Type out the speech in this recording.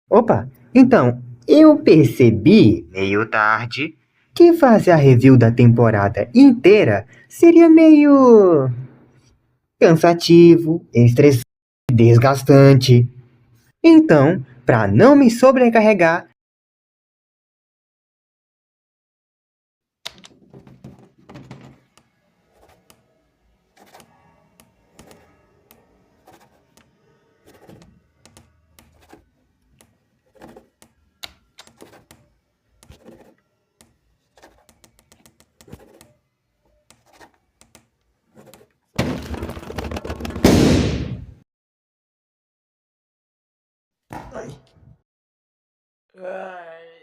Opa, então, eu percebi, meio tarde, que fazer a review da temporada inteira seria meio cansativo, estressante, desgastante. Então, para não me sobrecarregar, Ai.